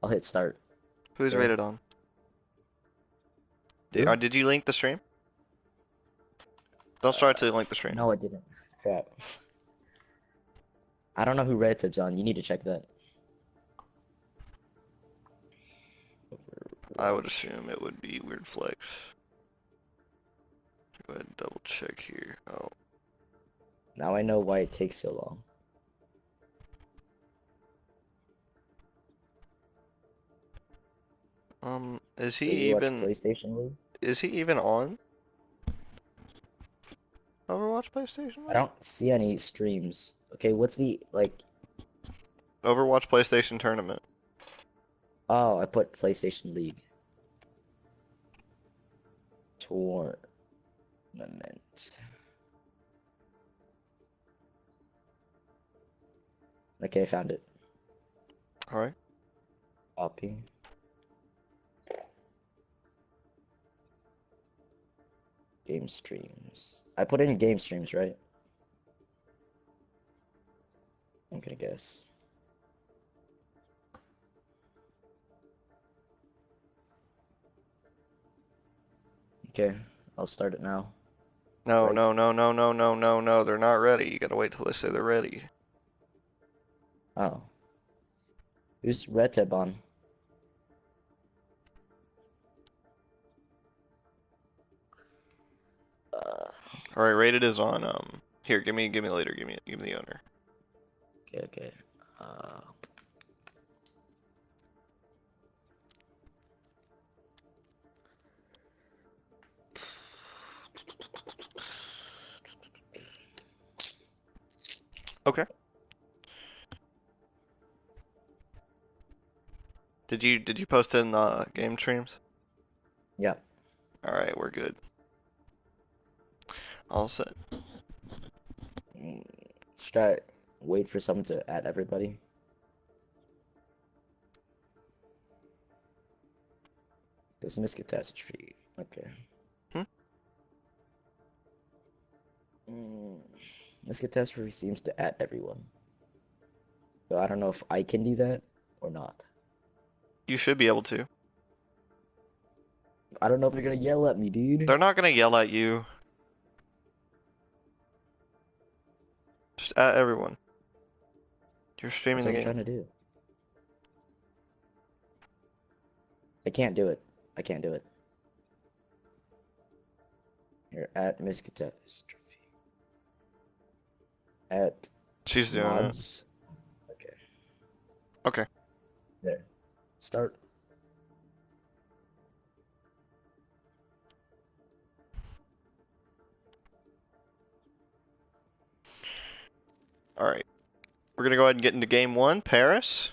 I'll hit start. Who's Okay. rated on? Who? Did you link the stream? Don't start till you link the stream. No, I didn't. Crap. I don't know who red tip's on. You need to check that. I would Overwatch. assume it would be Weird Flex. Go ahead and double check here. Oh, Now I know why it takes so long. is he Overwatch even PlayStation League? on Overwatch PlayStation I League? don't see any streams. Okay, what's the Overwatch PlayStation Tournament. Oh, I put PlayStation League. Tournament. Okay, I found it. Alright. Copy. Game streams. I put in game streams, right? I'm gonna guess. Okay, I'll start it now. No, Right. no. They're not ready. You gotta wait till they say they're ready. Oh. Who's red tip on? Alright, rated is on, here, give me later, give me the owner. Okay. Okay. Did you post it in the game streams? Yeah. Alright, we're good. All set. Should I wait for someone to add everybody? Dismiss catastrophe. Okay. This catastrophe seems to add everyone. So I don't know if I can do that or not. You should be able to. I don't know if they're gonna yell at me, dude. They're not gonna yell at you. Just at everyone. You're streaming That's the what I'm game. trying to do. I can't do it. I can't do it. You're at Miss Catastrophe. At She's doing it. mods. Okay. Okay. There. Start. Alright. We're gonna go ahead and get into game one, Paris.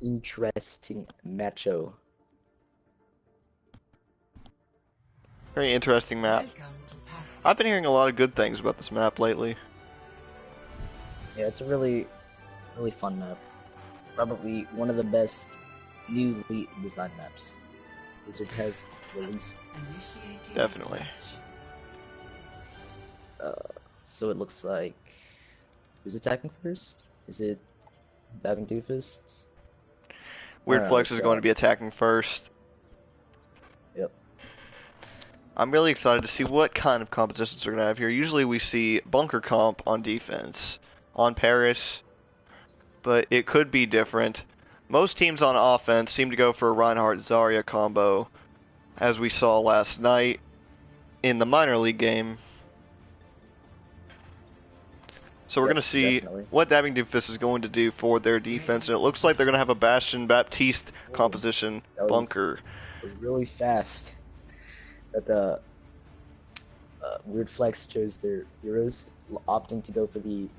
Interesting macho. Very interesting map. I've been hearing a lot of good things about this map lately. Yeah, it's a really fun map. Probably one of the best new design maps Blizzard has released. Definitely. So it looks like who's attacking first? Is it having Doomfists? Weird Alright, Flex is going to be attacking first. Yep. I'm really excited to see what kind of compositions we're going to have here. Usually we see bunker comp on defense on Paris, but it could be different. Most teams on offense seem to go for a Reinhardt-Zarya combo, as we saw last night in the minor league game. So we're going to see what Dabbing Doomfist is going to do for their defense, and it looks like they're going to have a Bastion Baptiste composition bunker. It was really fast that the Weird Flex chose their heroes, opting to go for the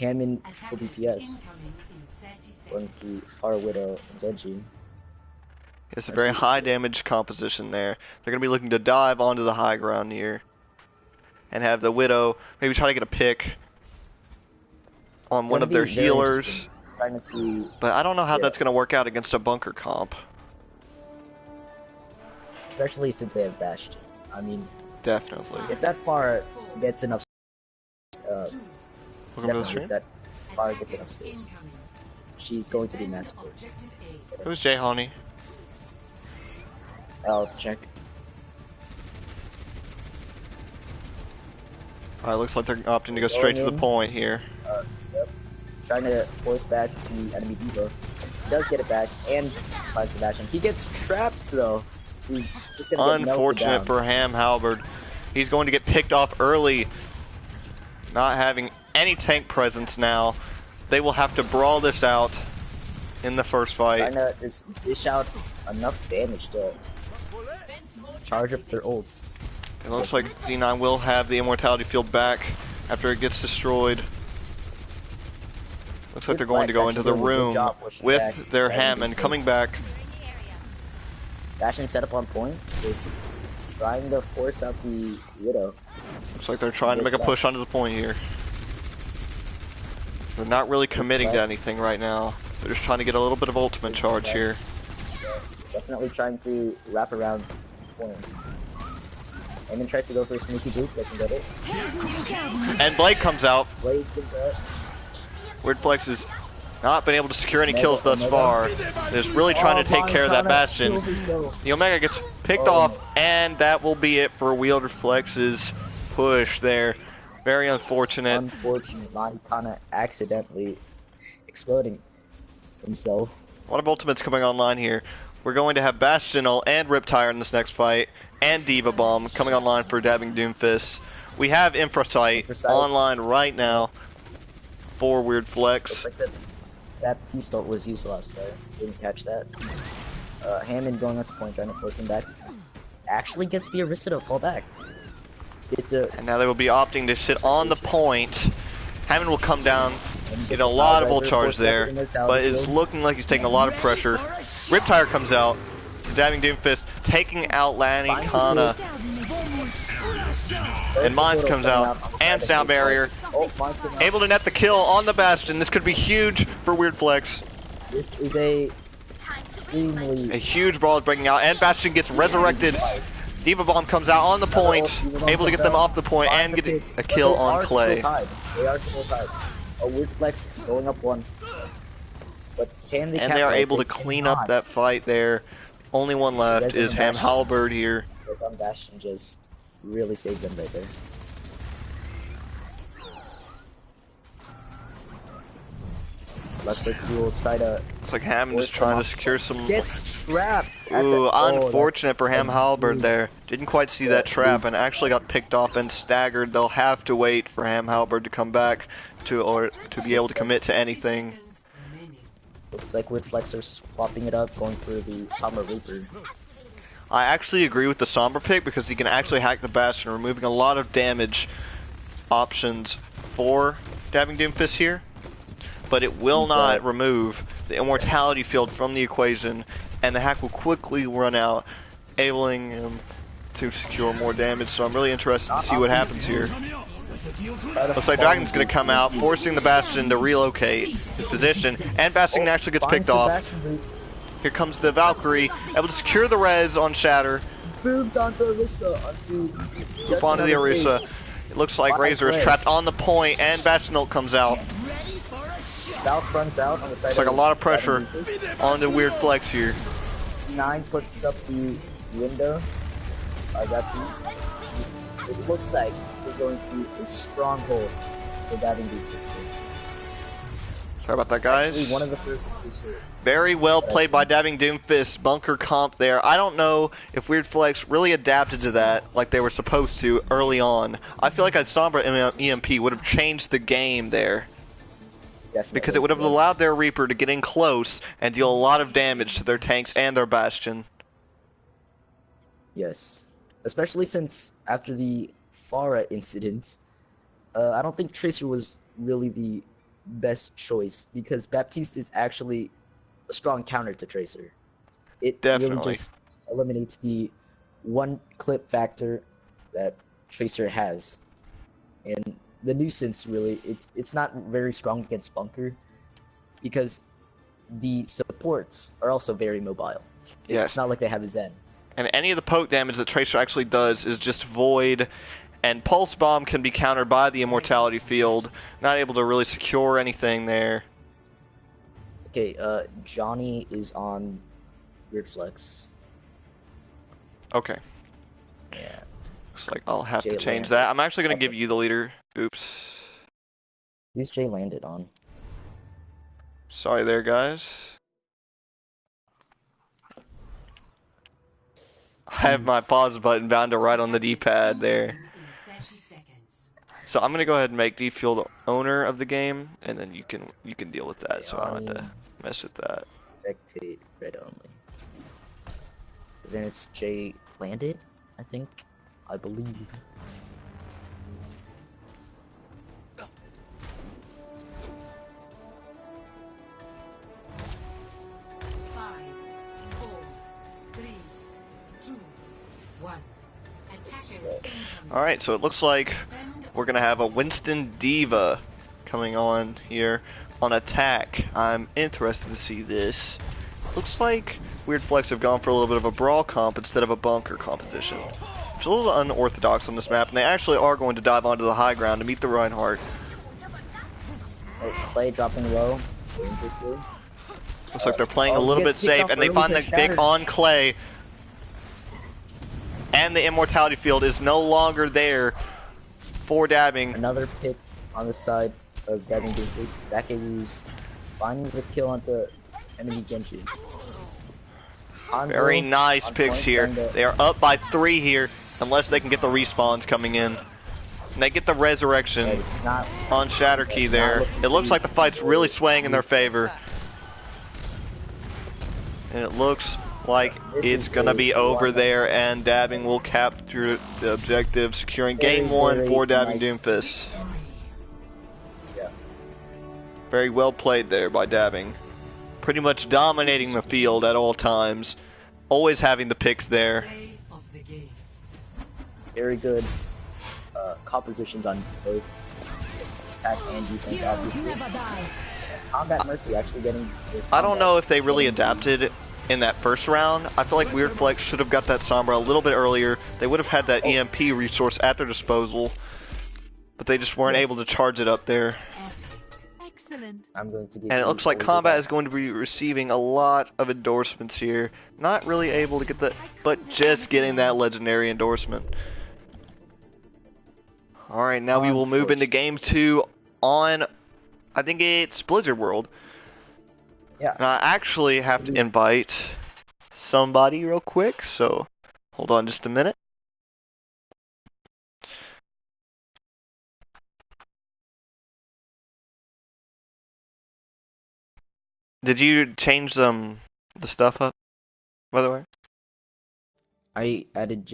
Hammond full DPS, going through Far Widow and Genji. It's a very high damage composition there. They're going to be looking to dive onto the high ground here and have the Widow maybe try to get a pick on one of their healers. Trying to see, but I don't know how that's going to work out against a bunker comp. Especially since they have Bastion. I mean, definitely. If that far gets enough, welcome to the stream. That far gets enough space. she's going to be massacred. Who's Jay Honey? I'll check. Alright, looks like they're opting to go straight to the point here. Yep. Trying to force back the enemy Diva. He does get it back and finds the Bastion. He gets trapped though. He's just gonna get Unfortunate for Ham Halberd. He's going to get picked off early. Not having any tank presence now. They will have to brawl this out in the first fight. Trying to just dish out enough damage to charge up their ults. It looks like Z9 will have the immortality field back after it gets destroyed. Looks like they're going to go into the room with their Hammond coming back. Bastion set up on point, just trying to force out the Widow. Looks like they're trying to make a push onto the point here. They're not really committing to anything right now. They're just trying to get a little bit of ultimate charge here. Definitely trying to wrap around points. And then tries to go for a sneaky boot, doesn't get it. And Blade comes out. Blade comes out. Weird Flex has not been able to secure any kills thus far. Is really trying to take care of that Bastion. The Omega gets picked off, and that will be it for Wielder Flex's push there. Very unfortunate. Unfortunate. Montana accidentally exploding himself. A lot of ultimates coming online here. We're going to have Bastional and Riptire in this next fight, and Diva Bomb coming online for dabbing Doomfists. We have Infrasight online right now for Weird Flex. Looks like that T-Start was used last fight. Didn't catch that. Hammond going up to point, trying to force him back. Actually gets the Arista to fall back. And now they will be opting to sit on the point. Hammond will come down, get a lot of ult charge there, but it's looking like he's taking a lot of pressure. Riptire comes out, dabbing Doomfist, taking out Lanny Kana. And Mines comes out, and Sound Barrier. Able to net the kill on the Bastion. This could be huge for Weird Flex. This is a huge brawl is breaking out, and Bastion gets resurrected. Diva Bomb comes out on the point, able to get them off the point and get a kill on Clay. They are still tied. A Weird Flex going up one. But can they? And they are able to clean up that fight there. Only one left is Ham Halberd here. Yes, on Bastion just really saved them right there. Looks like we will try to. Looks like Hammond is trying to secure some. Gets trapped. Ooh, unfortunate for Ham Halberd there. Didn't quite see that trap and actually got picked off and staggered. They'll have to wait for Ham Halberd to come back to be able to commit to anything. Looks like Weird Flex are swapping it up, going for the Somber Reaper. I actually agree with the Somber pick because he can actually hack the Bastion, removing a lot of damage options for dabbing Doomfist here. But it will not remove the immortality field from the equation, and the hack will quickly run out, enabling him to secure more damage. So I'm really interested to see what happens here. Looks like Dragon's going to come out, forcing the Bastion to relocate his position, and Bastion actually gets picked off. Here comes the Valkyrie, able to secure the res on Shatter. Booms onto Orisa, onto the Orisa. It looks like Razor is trapped on the point, and Bastion ult comes out. Valk runs out on the side. It's like a lot of pressure on the Weird Flex here. 9 puts up the window. Baptiste. It looks like there's going to be a stronghold for dabbing Doomfist. Sorry about that, guys. Actually, one of the first. Very well played by dabbing Doomfist. Bunker comp there. I don't know if Weird Flex really adapted to that like they were supposed to early on. I feel like a Sombra EMP would have changed the game there. Definitely, because it would have allowed their Reaper to get in close and deal a lot of damage to their tanks and their Bastion. Yes. Especially since after the Pharah incident, I don't think Tracer was really the best choice because Baptiste is actually a strong counter to Tracer. It really just eliminates the one clip factor that Tracer has. And the nuisance really, it's not very strong against Bunker because the supports are also very mobile. Yes. It's not like they have a Zen. And any of the poke damage that Tracer actually does is just void, and Pulse Bomb can be countered by the Immortality Field. Not able to really secure anything there. Okay, Johnny is on Weird Flex. Okay. Yeah. Looks like I'll have to Jay change landed. that. I'm actually gonna That's give it. you the leader. Oops. Who's Jay landed on? Sorry there, guys. I have my Oof. pause button bound to right on the D-pad there. So I'm gonna go ahead and make D-Fuel the owner of the game, and then you can deal with that. So I don't have Johnny, to mess with that. spectate, red only. Then it's Jay landed, I think. I believe. Alright, so it looks like we're gonna have a Winston Diva coming on here on attack. I'm interested to see this. Looks like Weird Flex have gone for a little bit of a brawl comp instead of a bunker composition. It's a little unorthodox on this map, and they actually are going to dive onto the high ground to meet the Reinhardt. Oh, Clay dropping low. Dangerously. Looks like they're playing a Oh, he little bit gets picked safe, off and they early, find the but pick shattered. on Clay. And the immortality field is no longer there for dabbing. Another pick on the side of Devin Doomfists. Zakewu's finding the kill onto enemy Genji. Very nice on picks point, here. trying to- They are up by 3 here, unless they can get the respawns coming in. And they get the resurrection but it's not on Shatterkey it's there. not looking It looks good like the fight's really for swaying in their favor. Doomfists. And it looks like This it's is gonna a be over 1-1. there, and dabbing will capture the objective, securing Very, game 1 very for dabbing nice. Doomfists. Yeah. Very well played there by dabbing. Pretty much dominating the field at all times. Always having the picks there. Very good compositions on both attack and defense, obviously. Combat Mercy actually getting the I don't know if they really getting- adapted in that first round. I feel like Weird Flex should have got that Sombra a little bit earlier. They would have had that EMP resource at their disposal, but they just weren't able to charge it up there. Excellent. I'm going to give And it you looks like a leader Combat back. is going to be receiving a lot of endorsements here. Not really able to get the, but just getting that legendary endorsement. Alright, now we will move into game 2 on, I think it's Blizzard World. Yeah. And I actually have to invite somebody real quick, so hold on just a minute. Did you change the stuff up, by the way? I added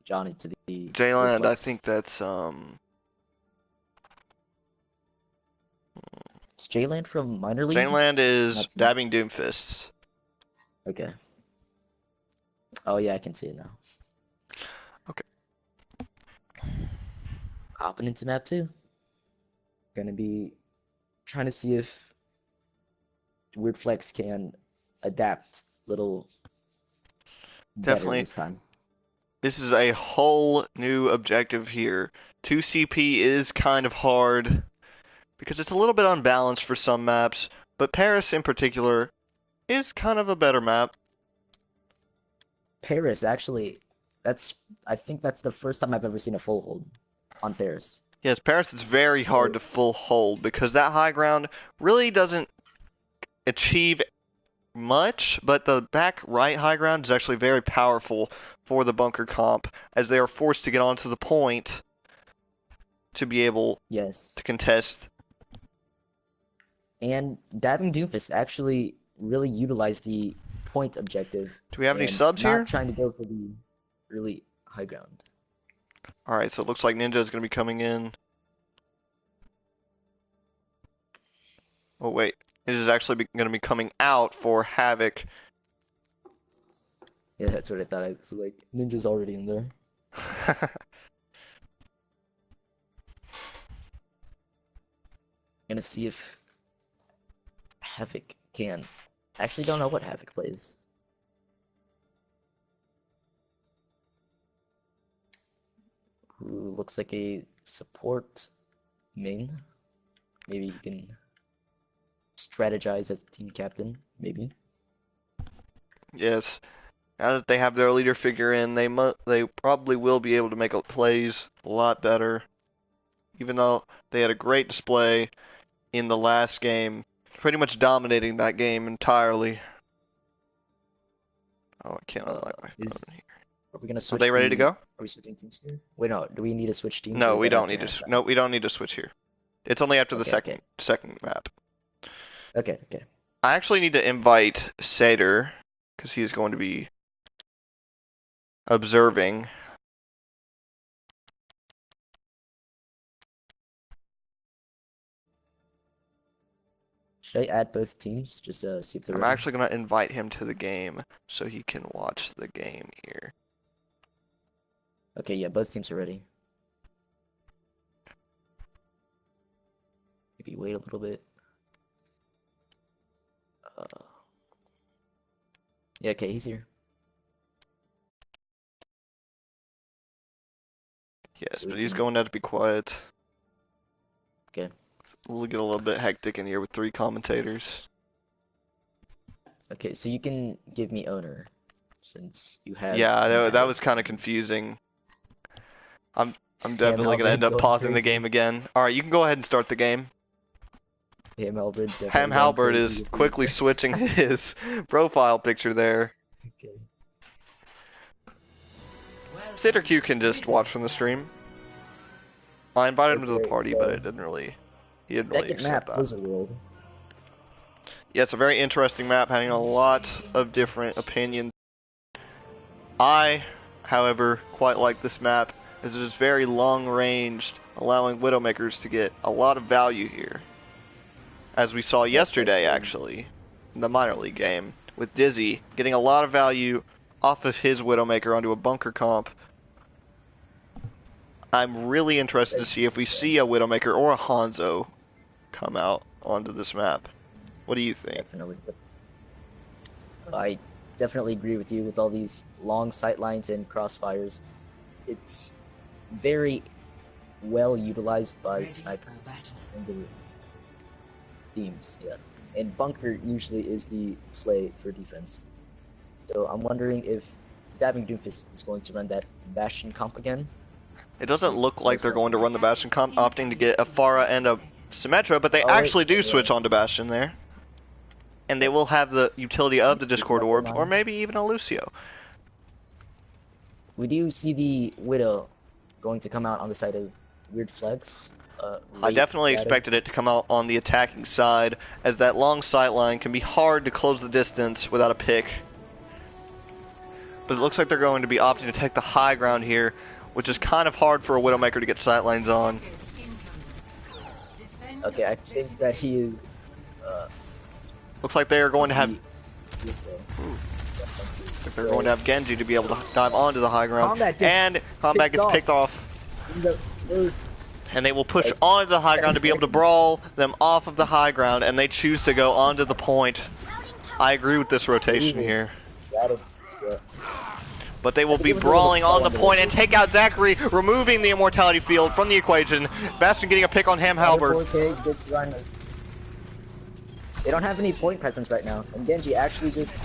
Johnny to the Jayland, I reflex. think that's Is Jayland from minor league? Jayland is That's- dabbing Doomfists. Okay. Oh yeah, I can see it now. Okay. Hopping into map 2. Gonna be trying to see if Weird Flex can adapt little better Definitely. this time. This is a whole new objective here. 2 CP is kind of hard because it's a little bit unbalanced for some maps, but Paris in particular is kind of a better map. Paris, actually, I think that's the first time I've ever seen a full hold on Paris. Yes, Paris is very hard to full hold because that high ground really doesn't achieve much, but the back right high ground is actually very powerful for the bunker comp as they are forced to get onto the point to be able Yes. to contest. And Dabbing Doomfist actually really utilized the point objective. Do we have any and subs not here? trying to go for the really high ground. Alright, so it looks like Ninja is going to be coming in. Oh wait, it is actually going to be coming out for Havoc. Yeah, that's what I thought. I was like, Ninja's already in there. Gonna see if Havoc can. I actually don't know what Havoc plays. Who looks like a support main. Maybe he can strategize as team captain, maybe. Yes. Now that they have their leader figure in, they probably will be able to make plays a lot better. Even though they had a great display in the last game, pretty much dominating that game entirely. Oh, I can't unlock my phone here. Are we gonna Are switch? they ready to go? Are we switching teams here? Wait, no. Do we need to switch teams? No, or is we that don't after need to. halftime? No, we don't need to switch here. It's only after the Okay, second map. Okay. I actually need to invite Sater because he's going to be observing. Should I add both teams just to see if they're I'm ready? actually going to invite him to the game so he can watch the game here. Okay, yeah, both teams are ready. Maybe wait a little bit. Yeah, okay, he's here. Yes, So but we he's can- going to have to be quiet. Okay. We'll get a little bit hectic in here with 3 commentators. Okay, so you can give me owner, since you have. Yeah, that was kind of confusing. I'm definitely going to end up pausing the game again. All right, you can go ahead and start the game. Ham Halberd. Ham Halberd is quickly switching his profile picture there. Okay. Sater Q can just watch from the stream. I invited him to the Okay, party, so but he didn't really Second map, accept that. Blizzard World. Yeah, it's a very interesting map, having a lot of different opinions. I, however, quite like this map, as it is very long-ranged, allowing Widowmakers to get a lot of value here. As we saw yesterday, actually, in the minor league game, with Dizzy getting a lot of value off of his Widowmaker onto a bunker comp. I'm really interested to see if we see a Widowmaker or a Hanzo come out onto this map. What do you think? Definitely. I definitely agree with you with all these long sight lines and crossfires. It's very well utilized by snipers and the teams, yeah. And bunker usually is the play for defense. So I'm wondering if Dabbing Doomfist is going to run that Bastion comp again. It doesn't look like they're going to run the Bastion comp, opting to get a Pharah and a Symmetra, but they actually do switch on to Bastion there. And they will have the utility of the Discord Orbs, or maybe even a Lucio. We do see the Widow going to come out on the side of Weird Flex. I definitely expected it to come out on the attacking side, as that long sight line can be hard to close the distance without a pick. But it looks like they're going to be opting to take the high ground here, which is kind of hard for a Widowmaker to get sight lines on. Okay, I think that he is... Looks like they are going to have... They're going to have Genji to be able to dive onto the high ground. And Combat gets picked off. And they will push onto the high ground to be able to brawl them off of the high ground, and they choose to go onto the point. I agree with this rotation here. But they will be brawling on the point and take out Zachary, removing the immortality field from the equation. Bastion getting a pick on Ham Halberd. They don't have any point presence right now, and Genji actually just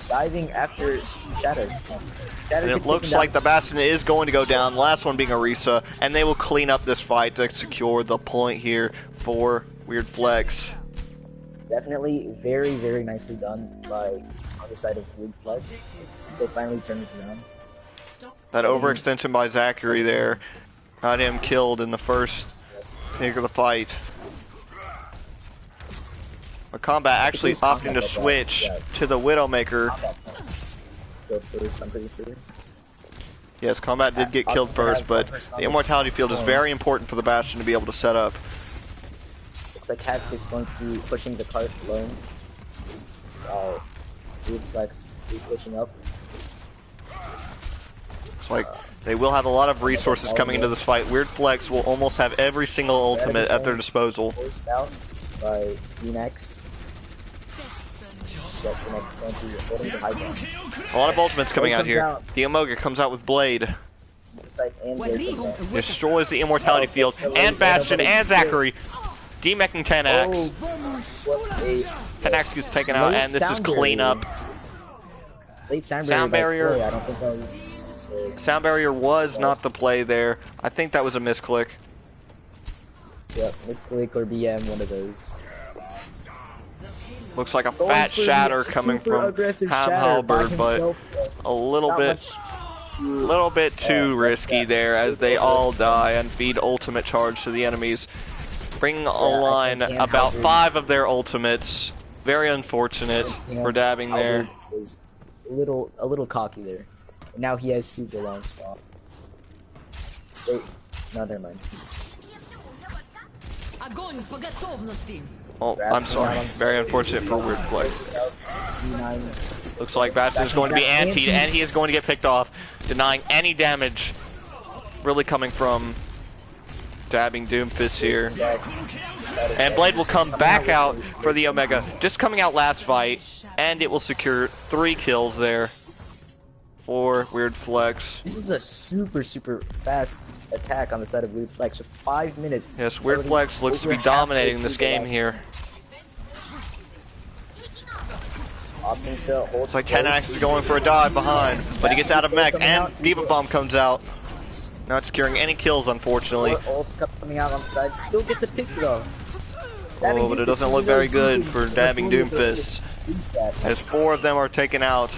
diving after Shatter. And it looks like the Bastion is going to go down, last one being Orisa, and they will clean up this fight to secure the point here for Weird Flex. Definitely very, very nicely done by on the side of Weird Flex. They finally turned it around. That overextension by Zachary there got him killed in the first pick of the fight. But Combat actually opting to switch to the Widowmaker. Go first, I'm pretty sure. Yes, Combat did get killed first, but the immortality field is very important for the Bastion to be able to set up. Looks like Havoc is going to be pushing the cart alone. Weird Flex is pushing up. Looks like they will have a lot of resources coming into this fight. Weird Flex will almost have every single ultimate at their disposal. Forced out by Xenax. A lot of ultimates coming out here. The Amoga comes out with Blade. Destroys the immortality field, and Bastion, and Zachary. demecking 10x. Oh, what a 10x gets taken out, late and this is sound cleanup. late sound Sound barrier. barrier. I don't think that was necessary. Sound barrier was not the play there. I think that was a misclick. Yep, misclick or BM, one of those. Looks like a Going fat for the shatter coming super from aggressive shatter by Halberd, but himself. a little bit too risky there as they Little all risk. die and feed ultimate charge to the enemies. Bringing I online think about Halberd- 5 of their ultimates. Very unfortunate for dabbing there. Halberd was a little cocky there. And now he has super long spot. Wait, no, never mind. Огонь по готовности. Oh, I'm sorry. Very unfortunate for Weird Flex. D9. Looks like Bastion is going to be antied, and he is going to get picked off, denying any damage really coming from dabbing Doomfists here. And Blade will come back out for the Omega, just coming out last fight, and it will secure 3 kills there for Weird Flex. This is a super fast attack on the side of Weird Flex. Just 5 minutes. Yes, Weird Flex looks to be dominating this game here. Opting to hold It's like 10x is going for a dive behind, but he gets out of mech, and Diva Bomb comes out. Not securing any kills, unfortunately. Ult's coming out on the side. Still gets a pick though. Oh, but it doesn't look very good for dabbing Doomfists, as 4 of them are taken out.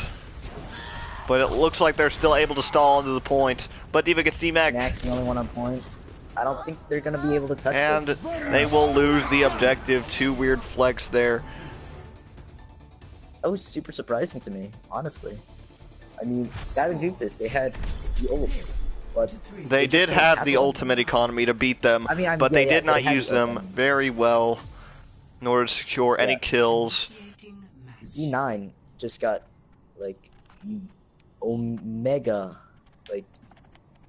But it looks like they're still able to stall into the point. But Diva gets demeched. Max the only one on point. I don't think they're gonna be able to touch And this. they will lose the objective to Weird Flex there. That was super surprising to me, honestly. I mean, Dabbing Doomfist, they had the ults, but They just did don't have have the them. ultimate economy to beat them, I mean, but they yeah, did not they had use the them ultimate. very well in order to secure any kills. Z9 just got like Omega, like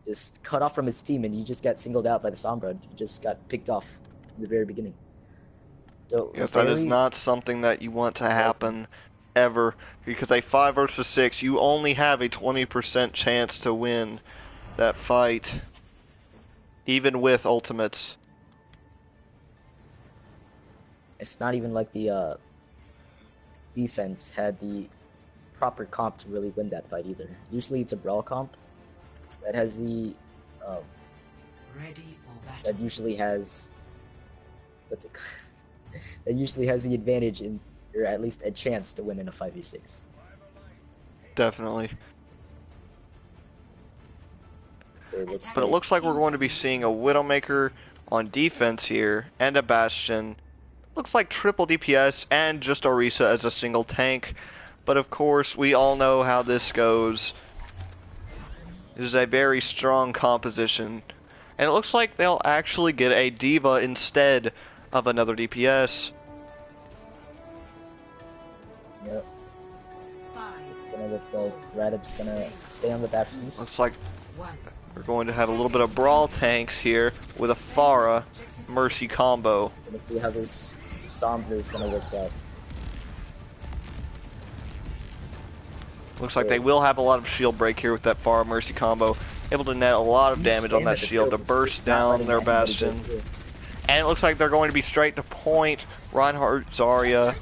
just cut off from his team, and he just got singled out by the Sombra. He just got picked off in the very beginning. So Yes, that is very- not something that you want to happen ever, because a 5 versus 6, you only have a 20% chance to win that fight, even with ultimates. It's not even like the defense had the proper comp to really win that fight either. Usually it's a brawl comp that has the Ready for battle. that usually has what's it that usually has the advantage in, or at least a chance to win in a 5v6. Definitely. So let's But it see. looks like we're going to be seeing a Widowmaker on defense here, and a Bastion. Looks like triple DPS and just Orisa as a single tank. But of course, we all know how this goes. It is a very strong composition. And it looks like they'll actually get a Diva instead of another DPS. Yep. It's gonna look like Radib's gonna stay on the Baptiste. Looks like we're going to have a little bit of Brawl tanks here with a Pharah Mercy combo. Gonna see how this Sombra is gonna work out. Looks like they will have a lot of shield break here with that Pharah Mercy combo. Able to net a lot of damage on that shield to burst down their Bastion. And it looks like they're going to be straight to point Reinhardt, Zarya,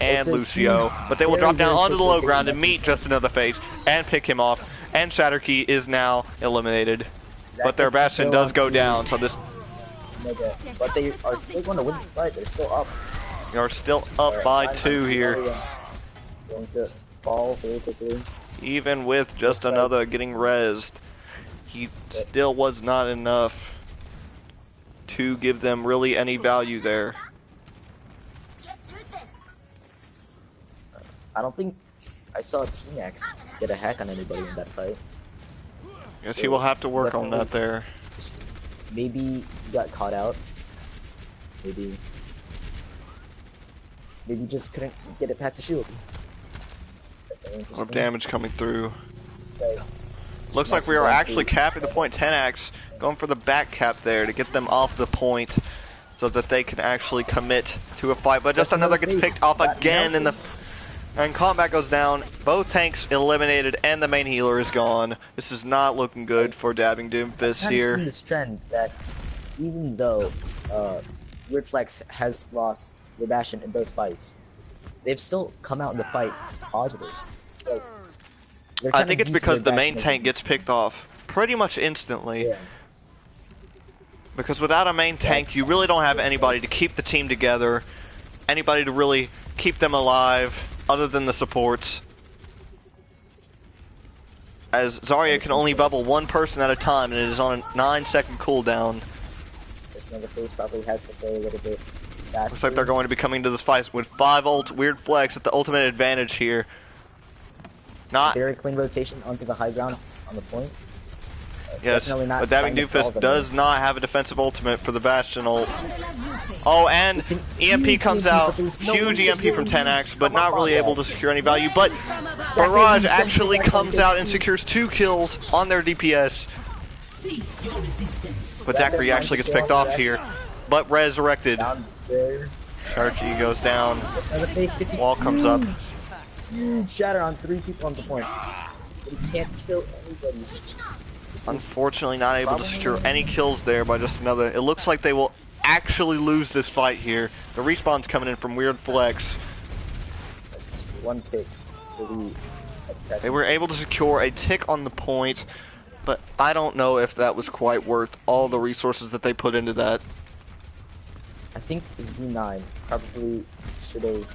and It's a Lucio. huge- But they will very, drop down very onto the low quickly ground and taking meet just another face and pick him off. And Shatterkey is now eliminated. But their Bastion does go down, so this Mega. But they are still going to win this fight. They're still up. they are still up by 2 here. Going to fall very quickly. Even with just another getting rezzed, he still was not enough to give them really any value there. I don't think I saw T-Max get a hack on anybody in that fight. Guess he will have to work on that there. Maybe he got caught out. Maybe just couldn't get it past the shield. A lot of Interesting. damage coming through. Okay. Looks like we are actually capping the point. 10x going for the back cap there to get them off the point so that they can actually commit to a fight. But just another gets picked off again and combat goes down. Both tanks eliminated and the main healer is gone. This is not looking good for dabbing Doomfists I've here. seen this trend that even though Weird Flex has lost their Bastion in both fights. They've still come out in the fight positive. It's like, they're I kind think of it's using because the their main Bastion as tank a- gets picked off pretty much instantly. Yeah. Because without a main tank, you really don't have anybody to keep the team together, anybody to really keep them alive, other than the supports. As Zarya can only bubble one person at a time, and it is on a 9-second cooldown. This Face probably has to play a little bit faster. Looks like they're going to be coming to this fight with 5 ult. Weird Flex at the ultimate advantage here. Not Very clean rotation onto the high ground on the point. yes, Definitely not but Dabbing trying to call Doomfist them does in. not have a defensive ultimate for the Bastion ult. Oh, and It's an EMP huge comes EMP, out. but there's no Huge one EMP from securing 10x, it. but not really able to secure any value. But That Barrage baby's actually jumping comes like out a and kid. secures 2 kills on their DPS. Cease your resistance. But Zachary actually gets picked off here. But resurrected. Down there. Sharky goes down. This other face gets a Wall comes up. huge shatter on 3 people on the point. But he can't kill anybody. This is Unfortunately not able to secure any kills there by just another. It looks like they will actually lose this fight here. The respawn's coming in from Weird Flex. That's one tick for the attack. They were able to secure a tick on the point, but I don't know if that was quite worth all the resources that they put into that. I think Z9 probably should have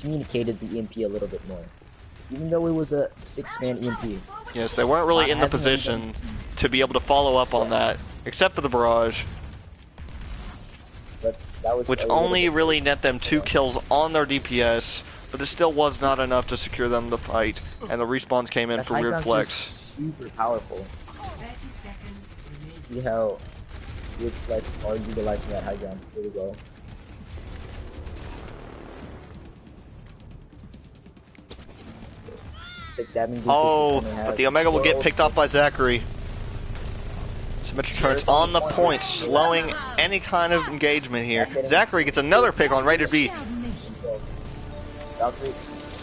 communicated the EMP a little bit more. Even though it was a 6-man EMP. Yes, they weren't really in the position to be able to follow up on that, except for the barrage, But that was which a little only bit- really net them 2 kills on their DPS, but it still was not enough to secure them the fight, and the respawns came in that for high Weird ground's Flex. just super powerful. 30 seconds remaining. See how Weird Flex are utilizing that high ground really well. It's like Dabbing Doomfist Oh, is gonna have but the Omega will get four picked off by ultimates. Zachary. Symmetric turns on the point, slowing any kind of engagement here. Zachary gets another pick on Rated B. So, Valkyrie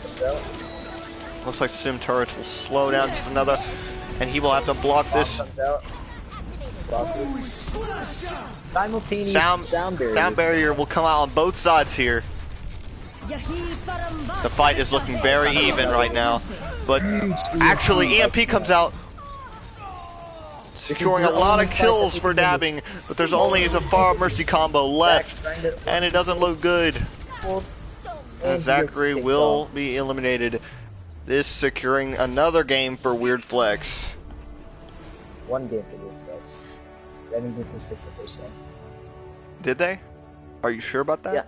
comes out. Looks like Sim Turrets will slow down just another, and he will have to block Bomb this. comes out. Valkyrie. Simultaneous Sound barrier. Sound barrier will come out on both sides here. The fight is looking very even right now, but actually EMP comes out, securing a lot of kills for Dabbing, but there's only the Far Mercy combo left, and it doesn't look good. And Zachary will be eliminated. This securing another game for Weird Flex. One game for Weird Flex. Dabbing Doomfist took the first one. Did they? Are you sure about that? Yeah.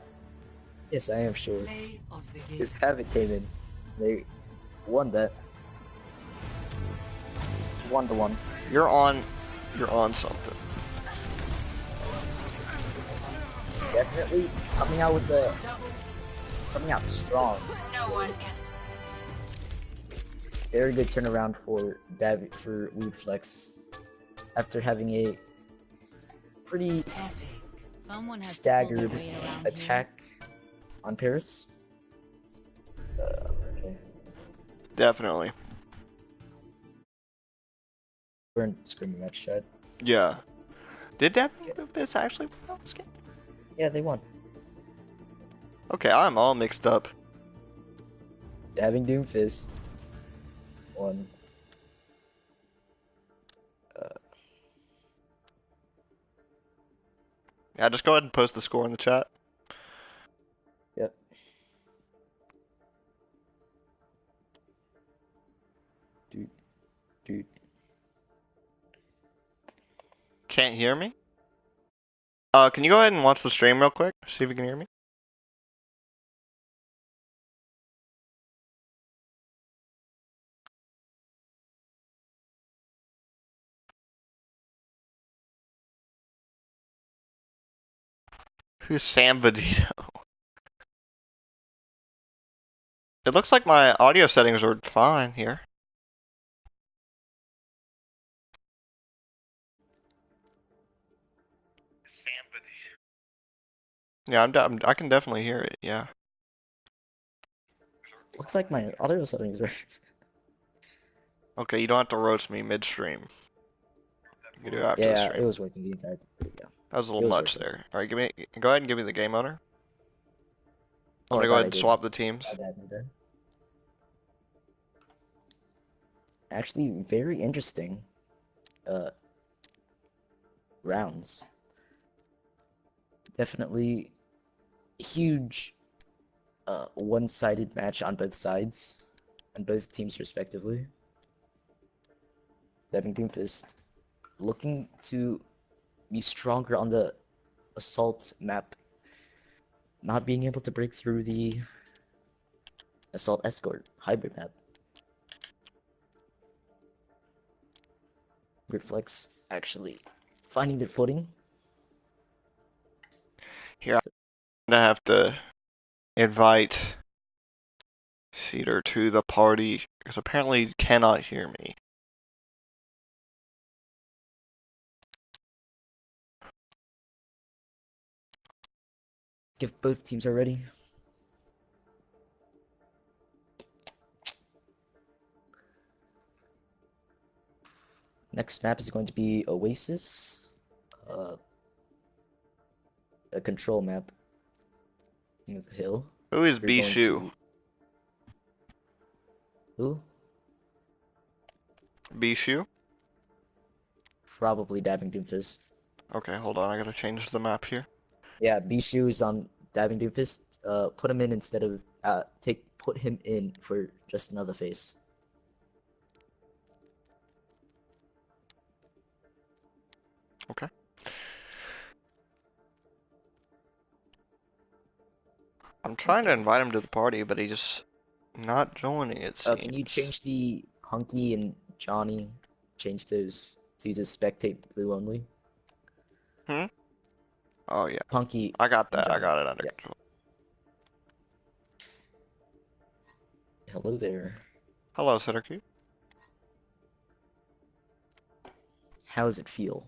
Yes, I am sure. Play of the game. Because Havoc came in. They won that. 1-1. You're on something. Definitely coming out strong. No one can. Very good turnaround for Weird Flex after having a pretty Epic. Someone has to pull staggered their weight around attack on Paris. Okay. Definitely. We're in screaming match chat. Yeah. Did Dabbing Doomfist actually win this game? Yeah, they won. Okay, I'm all mixed up. Dabbing Doomfist won. Yeah, just go ahead and post the score in the chat. Yep. Dude. Can't hear me? Can you go ahead and watch the stream real quick? See if you can hear me. Who's Sam Vadito? It looks like my audio settings are fine here. Yeah, I can definitely hear it, yeah. Looks like my audio settings are. Okay, you don't have to roast me midstream. You can do it after the Yeah, stream. it was working the entire time. There we go. That was a It little was much worth it. there. Alright, go ahead and give me the game owner. I'm Oh, gonna I go thought ahead I and did. swap the teams. My bad, my bad. Actually, very interesting rounds. Definitely huge one-sided match on both sides, on both teams respectively. Devin Doomfist looking to be stronger on the assault map, not being able to break through the assault escort hybrid map. Reflex actually finding their footing. Here, I'm gonna have to invite Cedar to the party because apparently he cannot hear me. If both teams are ready. Next map is going to be Oasis, a control map in the hill. Who is We're going Bishu? to who? Bishu? Probably Dabbing Doomfist. Okay, hold on. I gotta change the map here. Yeah, Bishu is on Dabbing Doomfist. Put him in instead of put him in for just another face. Okay. I'm trying to invite him to the party, but he's just not joining, it Can you seems. change the Hunky and Johnny? Change those to just spectate blue only. Hmm? Oh, yeah. Punky I got and that. I Johnny. got it under Yeah. control. Hello there. Hello, Cedric. How does it feel?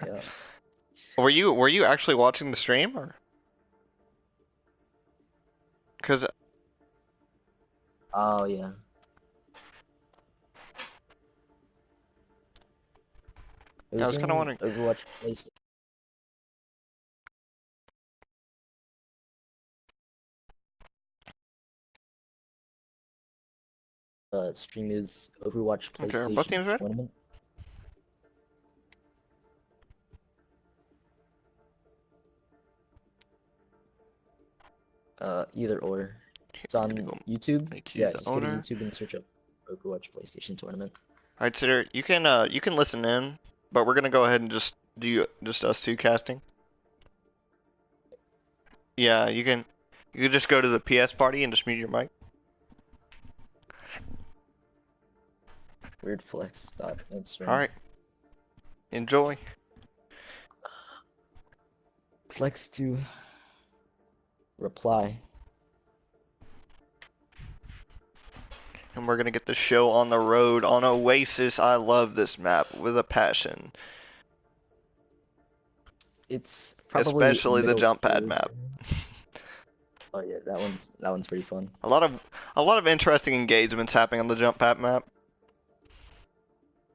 Yeah. Were you actually watching the stream or? Cause Oh yeah. It I was was kind of in wondering. Overwatch PlayStation. Stream is Overwatch Okay, are both PlayStation teams ready? tournament. Either or. It's I'm gonna on go YouTube. make you Yeah, the just go to owner. YouTube and search up Overwatch PlayStation tournament. All right, Cedric, you can listen in, but we're gonna go ahead and just do just us two casting. Yeah, you can just go to the PS party and just mute your mic. Weirdflex.instagram. All right, enjoy. Flex to reply. And we're gonna get the show on the road on Oasis. I love this map with a passion. It's probably Especially the middle jump pad tier map. for me. Oh yeah, that one's pretty fun. A lot of interesting engagements happening on the jump pad map.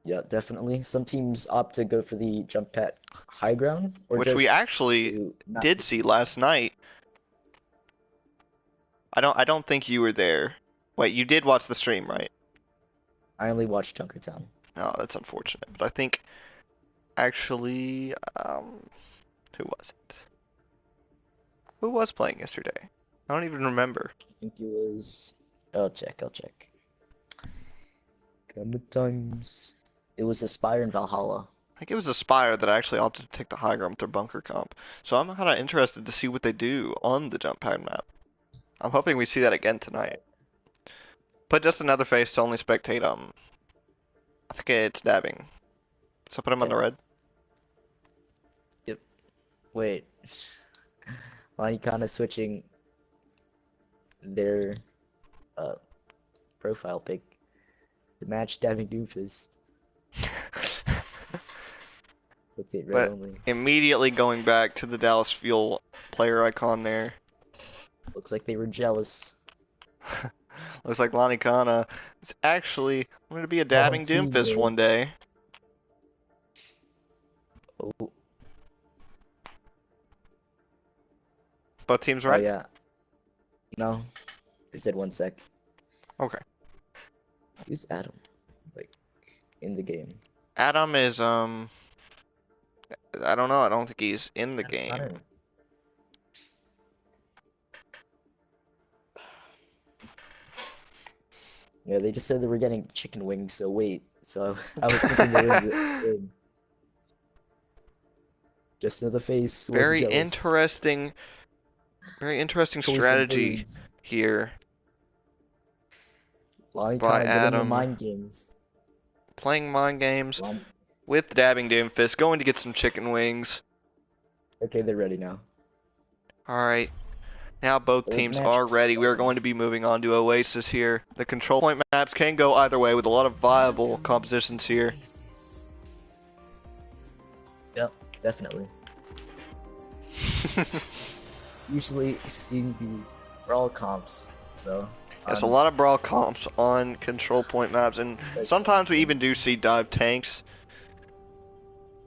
Yeah, definitely. Some teams opt to go for the jump pad high ground, or Which we just actually to not did take see the last night. I don't think you were there. Wait, you did watch the stream, right? I only watched Junkertown. Oh, that's unfortunate. But I think actually, who was it? Who was playing yesterday? I don't even remember. I think it was. I'll check. Good times. It was Aspire and Valhalla. I think it was Aspire that actually opted to take the high ground with their bunker comp. So I'm kind of interested to see what they do on the jump pad map. I'm hoping we see that again tonight. Put just another face to only spectate I think it's dabbing. So put him on the red. Yep. Wait. Why are you kind of switching their uh profile pic to match Devin Doomfist? Spectate red But only. immediately going back to the Dallas Fuel player icon there. Looks like they were jealous. Looks like Lonnie Kana is actually going to be a dabbing Doomfist one day. Oh, Both teams oh ready? yeah. No. I said 1 sec. Okay. Who's Adam? Like, in the game. Adam is, I don't know. I don't think he's in the Adam's not game. in. Yeah, they just said that we're getting chicken wings, so wait. So I was thinking they were in the game. Just another face. Was Very jealous. interesting Choice of strategy words. here Lonnie by Kana getting the Adam. mind games. Playing mind games Lon- with dabbing Doomfist, going to get some chicken wings. Okay, they're ready now. Alright. Now both Third teams match are ready. We are going to be moving on to Oasis here. The control point maps can go either way with a lot of viable compositions here. Yep, definitely. Usually seeing the brawl comps, though. There's a lot of brawl comps on control point maps, and sometimes we even do see dive tanks.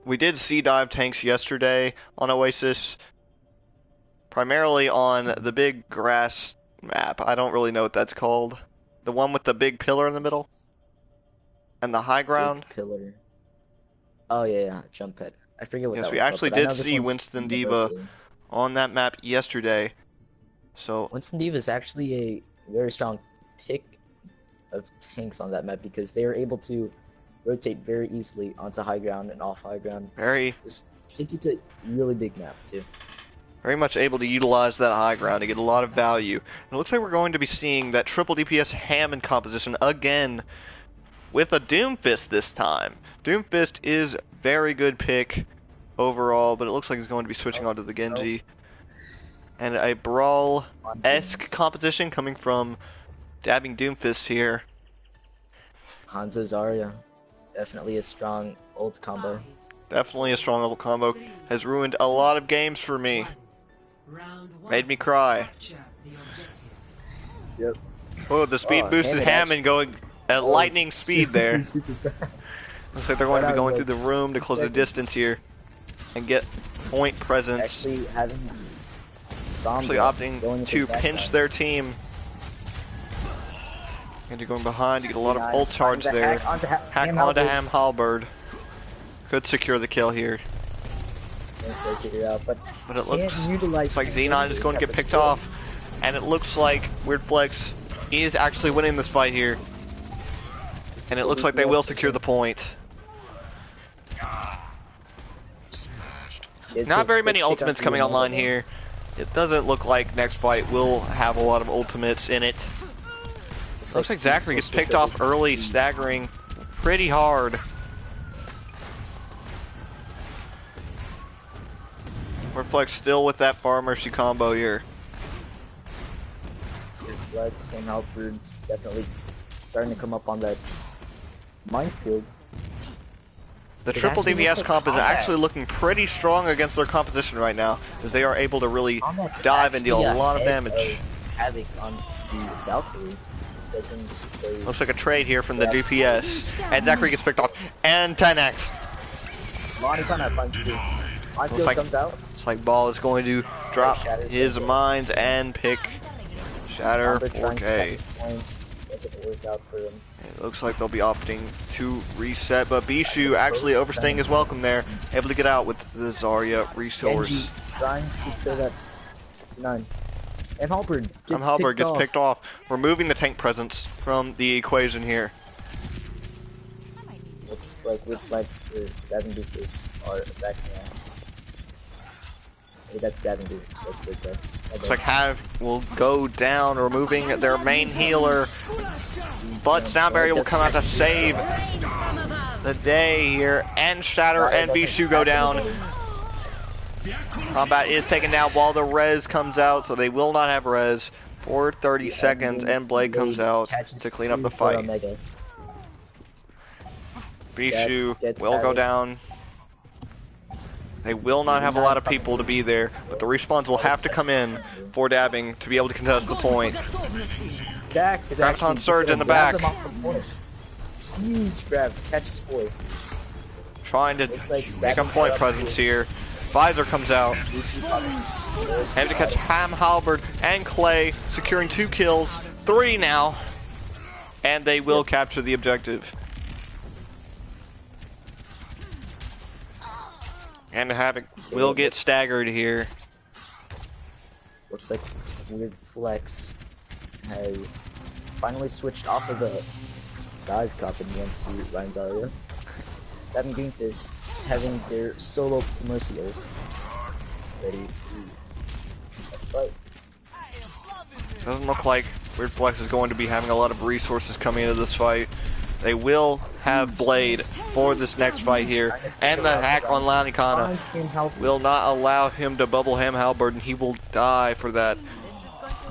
We did see dive tanks yesterday on Oasis, primarily on the big grass map. I don't really know what that's called. The one with the big pillar in the middle? And the high ground? Big pillar. Oh yeah, jump pad. I forget what Yes, that we was actually called, but I did know this see one's Winston Diva universal. on that map yesterday. So Winston Diva is actually a very strong pick of tanks on that map because they are able to rotate very easily onto high ground and off high ground. very Since it's a really big map too. very much able to utilize that high ground to get a lot of value. And it looks like we're going to be seeing that triple DPS Hammond composition again with a Doomfist this time. Doomfist is very good pick overall, but it looks like he's going to be switching onto the Genji. And a Brawl-esque composition coming from dabbing Doomfist here. Hanzo Zarya, definitely a strong ult combo. Definitely a strong level combo. Has ruined a lot of games for me. Made me cry. Yep. Oh, the speed boosted Hammond going at lightning speed there. Looks like they're going to be going through the room to close the distance here and get point presence. Actually having Actually opting to pinch their team. And you're going behind to get a lot of ult charge there. Hack onto Ham Halberd. Could secure the kill here. But it looks like Xenon is going to get picked off. And it looks like Weird Flex is actually winning this fight here. And it looks like they will secure the point. Not very many ultimates coming online here. It doesn't look like next fight will have a lot of ultimates in it. Looks like Zachary gets picked off early, staggering pretty hard. Weird Flex still with that Far Mercy combo here. Flex and Halberd's definitely starting to come up on that minefield. The triple DPS comp is actually looking pretty strong against their composition right now, as they are able to really dive and deal a lot of damage. Havoc on the Valkyrie. Looks like a trade here from the DPS, and Zachary gets picked off, and 10x. Looks like Ball is going to drop his mines and pick Shatter 4K. Doesn't work out for him. It looks like they'll be opting to reset, but Bishu actually overstaying his welcome there, able to get out with the Zarya resource. Genji trying to kill that. It's 9. And Halberd gets picked off, removing the tank presence from the equation here. Looks like with Flex or Dabbing Doofus are backing out. Hey, that's Dabbing Doofus. That's good, Flex. Looks like Hav will go down, removing their main healer. But Soundberry will come out to save the day here. And Shatter and Bishu go down. Combat is taken down while the res comes out, so they will not have res for 30 seconds. And Blade comes out to clean up the fight. Bishu will go down. They will not have a lot of people to be there, but the respawns will have to come in for dabbing to be able to contest the point. attack is Graviton actually just surge gonna in the grab back. them off the point. Huge grab, catches 4. Trying to Looks like make a that point up presence here. here. Visor comes out. Having to catch Ham, Halberd, and Clay, securing 2 kills, 3 now, and they will capture the objective. And Havoc will get staggered here. Looks like Weird Flex has finally switched off of the dive cup and went to Ryan's Aria. That and Doomfist having their solo Mercy ult ready to let's fight. Doesn't look like Weird Flex is going to be having a lot of resources coming into this fight. They will have Blade for this next fight here, and the hack on Lanikana will not allow him to bubble Ham Halberd, and he will die for that.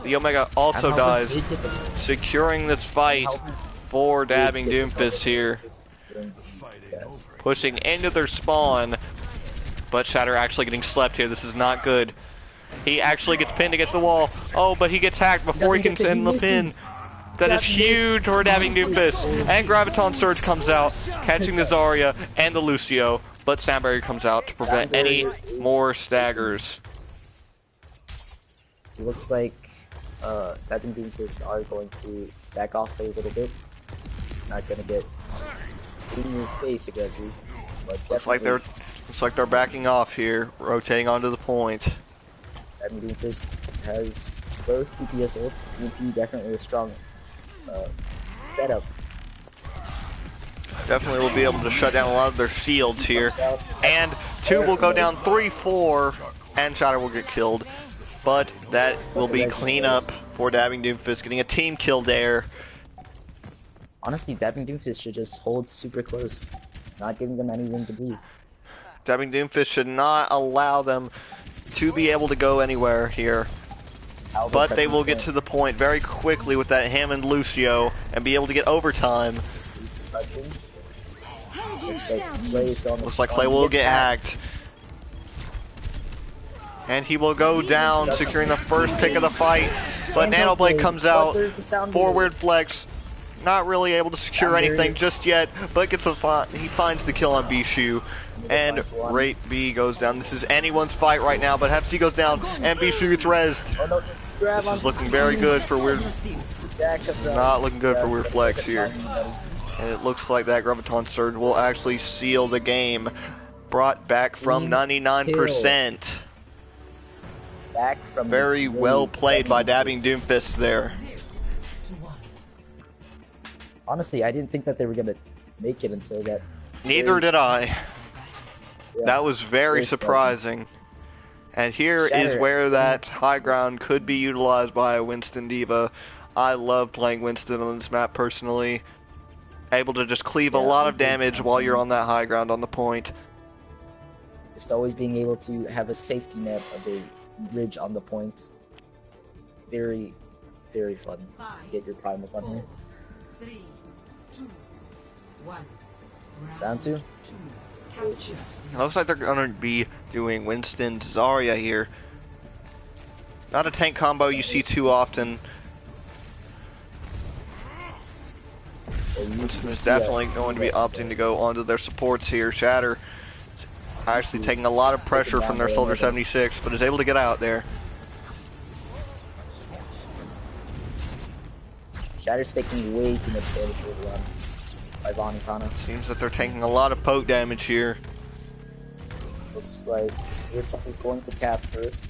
The Omega also dies, securing this fight for dabbing Doomfist here. Pushing into their spawn, but Shatter actually getting slept here. This is not good. He actually gets pinned against the wall. Oh, but he gets hacked before he can send the pin. That is huge for dabbing Doomfist. And Graviton Surge comes out, catching the Zarya and the Lucio, but Sound Barrier comes out to prevent any more staggers. It looks like that and Doomfist are going to back off a little bit. Not gonna get in your face aggressive. But Looks like they're backing off here, rotating onto the point. That and Doomfist has both DPS ults. UP definitely a strong setup. Definitely will be able to shut down a lot of their shields here. And 2 will go down, 3, 4, and Shatter will get killed. But that will be cleanup for dabbing Doomfist, getting a team kill there. Honestly, dabbing Doomfist should just hold super close, not giving them any room to breathe. Dabbing Doomfist should not allow them to be able to go anywhere here. But they will get to the point very quickly with that Hammond Lucio and be able to get overtime. He's touching. Looks like Clay will get hacked. And he will go down, securing the first pick of the fight. But Nanoblade comes out for Weird Flex. Not really able to secure anything just yet, but he finds the kill on Bishu. And Rate B goes down. This is anyone's fight right now, but Hep C goes down, and Bishu gets rezzed. This is looking very good for Weird. This is not looking good for Weird Flex here. And it looks like that Graviton Surge will actually seal the game. Brought back from 99%. Very well played by dabbing Doomfist there. Honestly, I didn't think that they were gonna make it until that. Neither did I. Yeah, that was very surprising. And here is where that high ground could be utilized by a Winston Diva. I love playing Winston on this map personally. Able to just cleave a lot of damage while you're on that high ground on the point. Just always being able to have a safety net of a ridge on the point. Very, very fun to get your primals on here. 3, 2, 1. Round 2. It looks like they're gonna be doing Winston Zarya here. Not a tank combo you see too often. Winston is definitely going to be opting to go onto their supports here. Shatter actually taking a lot of pressure from their Soldier 76, but is able to get out there. Shatter's taking way too much damage for the run by Lanikana. Seems that they're taking a lot of poke damage here. Looks like Weird Flex is going to cap first.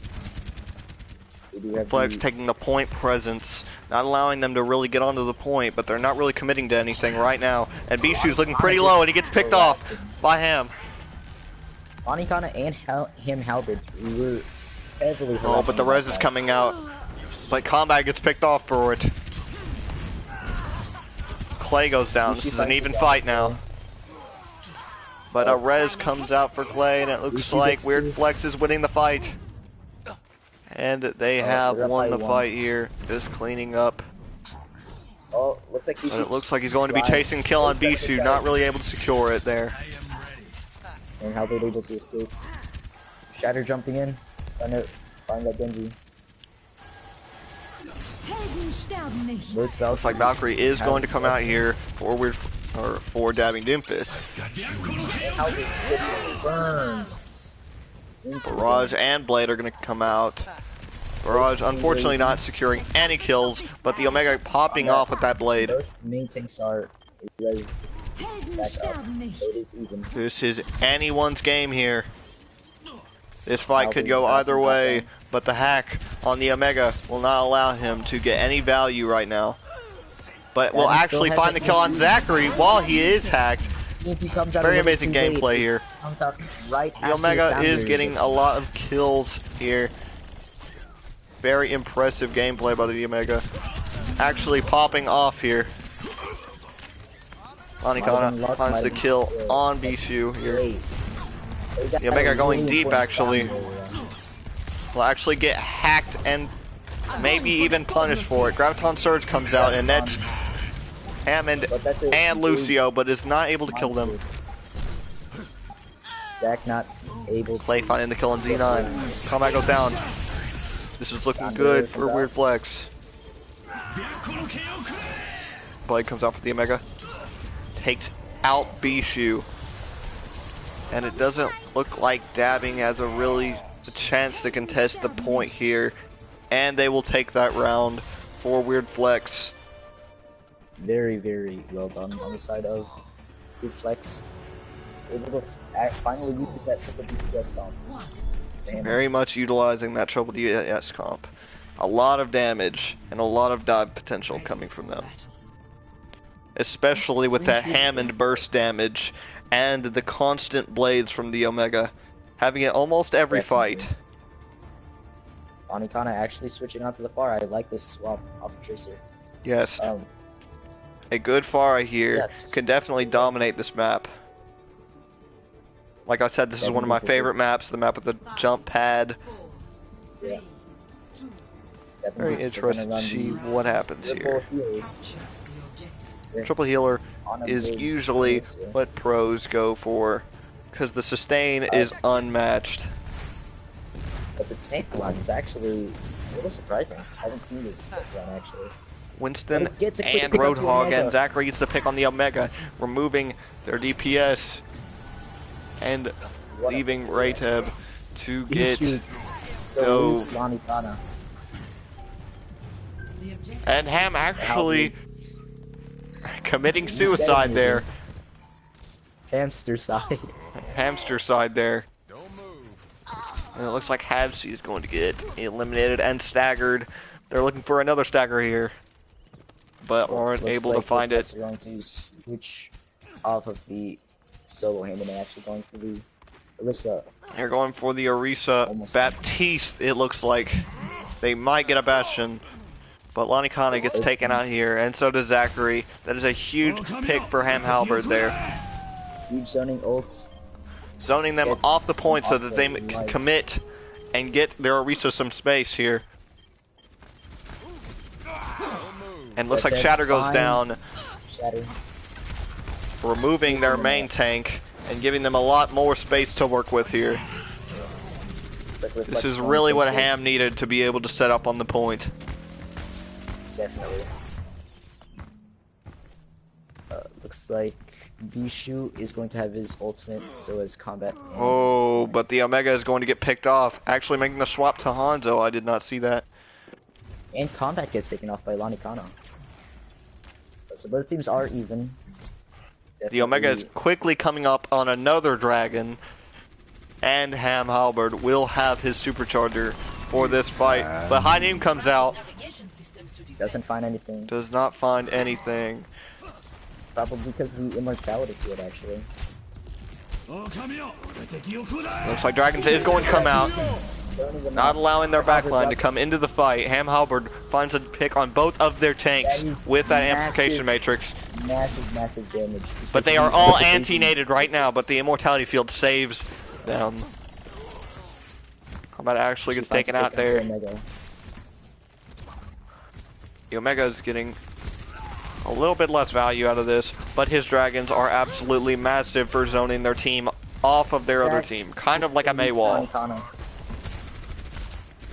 Flex taking the point presence, not allowing them to really get onto the point, but they're not really committing to anything right now. And Bishu's looking pretty low, and he gets picked off by Ham. Lanikana and Ham Halberd were heavily harassing. Oh, but the res is coming out. But Combat gets picked off for it. Clay goes down. This is an even fight now. But a res comes out for Clay, and it looks like Weird Flex is winning the fight. And they have won the fight here. Just cleaning up. Oh, looks like but it looks like he's going to be chasing kill on Bishu, not really able to secure it there. And how they're able to escape. Shatter jumping in, trying to find that Genji. Looks like Valkyrie is going to come out here for dabbing Doomfist. How they get burned. Barrage and Blade are going to come out. Barrage unfortunately not securing any kills, but the Omega popping off with that Blade. Both main tanks are ready to back up, so it is even. This is anyone's game here. This fight could go either way, but the hack on the Omega will not allow him to get any value right now. But will actually find the kill on Zachary while he is hacked. Very amazing gameplay here. The Omega is getting a lot of kills here. Very impressive gameplay by the Omega. Actually popping off here. Lanikana finds the kill on Bishu here. The Omega going deep actually. Will actually get hacked and maybe even punished for it. Graviton Surge comes out and nets Hammond and Lucio, but is not able to kill them. Zach not able to. Clay finding the kill on Z9. Combat goes down. This is looking good for Weird Flex. Blade comes out for the Omega. Takes out Bishu. And it doesn't look like dabbing has a chance to contest the point here. And they will take that round for Weird Flex. Very, very well done on the side of Weird Flex. Able to finally use that triple DPS comp. Very much utilizing that triple DPS comp. A lot of damage and a lot of dive potential coming from them. Especially with that Hammond burst damage and the constant blades from the Omega. Having it almost every fight. Lanikana actually switching onto the Pharah. I like this swap off of Tracer. Yes. A good Pharah here can definitely dominate this map. Like I said, this is one of my favorite maps, the map with the jump pad. Yeah. Very interested to see what happens here. Triple healer is usually what pros go for, because the sustain is unmatched. But the tank run is actually a little surprising. I haven't seen this tank run actually. Winston and Roadhog and Zachary gets the pick on the Omega, removing their DPS and leaving Rayteb to get Dove. And Ham actually committing suicide there. Hamster side. Hamster side there. And it looks like Havsy is going to get eliminated and staggered. They're looking for another stagger here, but aren't able to find it. Going to switch off of the solo hand and actually going for the Orisa. They're going for the Orisa Baptiste. It looks like they might get a Bastion, but Lanikana gets taken out here, and so does Zachary. That is a huge pick for Ham Halberd there. Huge zoning ults. Zoning them off the point so that they can commit and get their Orisa some space here. And looks like Shatter goes down, removing their main tank and giving them a lot more space to work with here. This is really what Ham needed to be able to set up on the point. Definitely. Looks like Bishu is going to have his ultimate, so is combat. Oh, but the Omega is going to get picked off. Actually making the swap to Hanzo. I did not see that. And combat gets taken off by Lanikana. So both teams are even. Definitely. The Omega is quickly coming up on another dragon, and Ham Halberd will have his supercharger for this fight. But Hanim comes out. Doesn't find anything. Does not find anything. Probably because of the immortality field, actually. Looks like Dragons is going to come out. Not allowing their backline to come into the fight. Ham Halberd finds a pick on both of their tanks with that amplification matrix. Massive damage. But they are all anti-nated right now, but the immortality field saves them. Combat actually gets taken out there. The Omega is getting a little bit less value out of this, but his dragons are absolutely massive for zoning their team off of their other team. Kind of like a Maywall.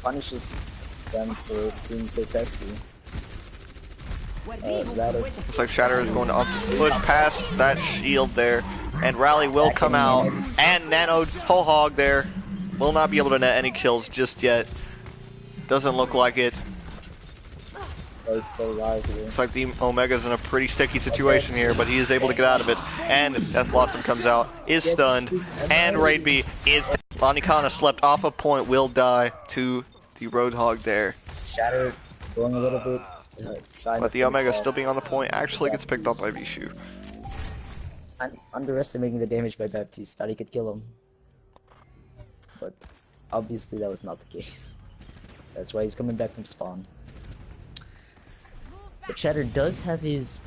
Punishes them for being so pesky. Radix. Looks like Shatter is going to push past that shield there, and Rally will come out, and Nano Whole Hog there will not be able to net any kills just yet. Doesn't look like it. They stay alive here. Looks like the Omega's in a pretty sticky situation here, but he is able to get out of it. And Death Blossom comes out, is stunned, and Raid B is dead. Lanikana slept off a point, will die to the Roadhog there. Shatter going a little bit. But the Omega still being on the point actually gets picked up by Vishu. I'm underestimating the damage by Baptiste. Thought he could kill him. But obviously that was not the case. That's why he's coming back from spawn. But Shatter does have is